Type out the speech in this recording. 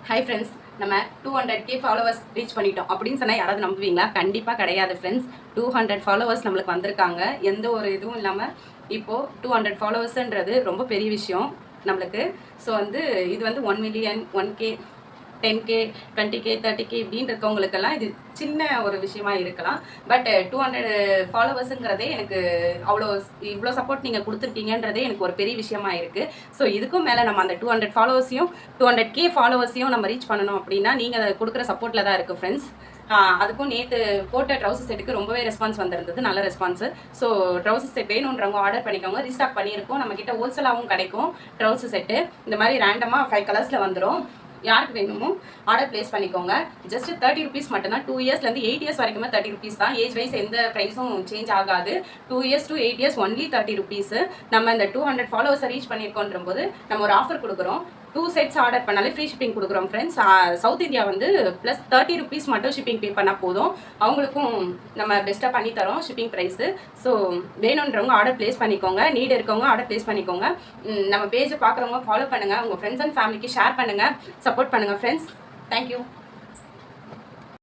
Hi friends, நம்ம 200K followers reach பண்ணிட்டோம் அப்படின்னு சொன்னால் யாராவது நம்புவீங்களா? கண்டிப்பாக கிடையாது ஃப்ரெண்ட்ஸ். 200 ஃபாலோவர்ஸ் நம்மளுக்கு வந்திருக்காங்க. எந்த ஒரு இதுவும் இல்லாமல் இப்போது 200 ஃபாலோவர்ஸுன்றது ரொம்ப பெரிய விஷயம் நம்மளுக்கு. ஸோ இது 1 million 1K 10K 20K 30K இப்படின்னு இருக்கவங்களுக்கெல்லாம் இது சின்ன ஒரு விஷயமா இருக்கலாம். பட் 200 ஃபாலோவர்ஸுங்கிறதே எனக்கு இவ்வளோ சப்போர்ட் நீங்கள் கொடுத்துருக்கீங்கன்றதே எனக்கு ஒரு பெரிய விஷயமா இருக்குது. ஸோ இதுக்கும் மேலே நம்ம அந்த 200 ஃபாலோவர்ஸையும் 200K ஃபாலோவர்ஸையும் நம்ம ரீச் பண்ணணும் அப்படின்னா நீங்கள் அதை கொடுக்குற சப்போர்ட்டில் தான் இருக்குது ஃப்ரெண்ட்ஸ். அதுக்கும் நேற்று போட்ட ட்ரௌசர் செட்டுக்கு ரொம்பவே ரெஸ்பான்ஸ் வந்திருந்தது, நல்ல ரெஸ்பான்ஸு. ஸோ ட்ரௌசர் செட் வேணுன்றவங்க ஆர்டர் பண்ணிக்கோங்க. ரீஸ்டாக் பண்ணியிருக்கோம். நம்மக்கிட்ட ஹோல்சேலாகவும் கிடைக்கும் ட்ரௌசர் செட்டு. இந்த மாதிரி ரேண்டமாக 5 கலர்ஸில் வந்துடும். யாருக்கு வேணுமோ ஆர்டர் பிளேஸ் பண்ணிக்கோங்க. ஜஸ்ட் 30 ருபீஸ் மட்டும்தான். 2 இயர்ஸ்லேருந்து 8 இயர்ஸ் வரைக்குமே 30 ருபீஸ் தான். ஏஜ் வைஸ் எந்த ப்ரைஸும் சேஞ்ச் ஆகாது. 2 years to 8 years only 30 rupees. நம்ம இந்த 200 ஃபாலோவர்ஸை ரீச் பண்ணியிருக்கோன்ற போது நம்ம ஒரு ஆஃபர் கொடுக்குறோம். 2 செட்ஸ் ஆர்டர் பண்ணாலே ஃப்ரீ ஷிப்பிங் கொடுக்குறோம் friends. South India plus 30 rupees மட்டும் ஷிப்பிங் பே பண்ணால் போதும். அவங்களுக்கும் நம்ம பெஸ்ட்டாக பண்ணி தரோம் ஷிப்பிங் ப்ரைஸு. ஸோ வேணுன்றவங்க ஆர்டர் பிளேஸ் பண்ணிக்கோங்க. நீட் இருக்கவங்க ஆர்டர் பிளேஸ் பண்ணிக்கோங்க. நம்ம பேஜை பார்க்குறவங்க ஃபாலோ பண்ணுங்கள். உங்கள் ஃப்ரெண்ட்ஸ் அண்ட் ஃபேமிலிக்கு ஷேர் பண்ணுங்கள், சப்போர்ட் பண்ணுங்கள் ஃப்ரெண்ட்ஸ். தேங்க்யூ.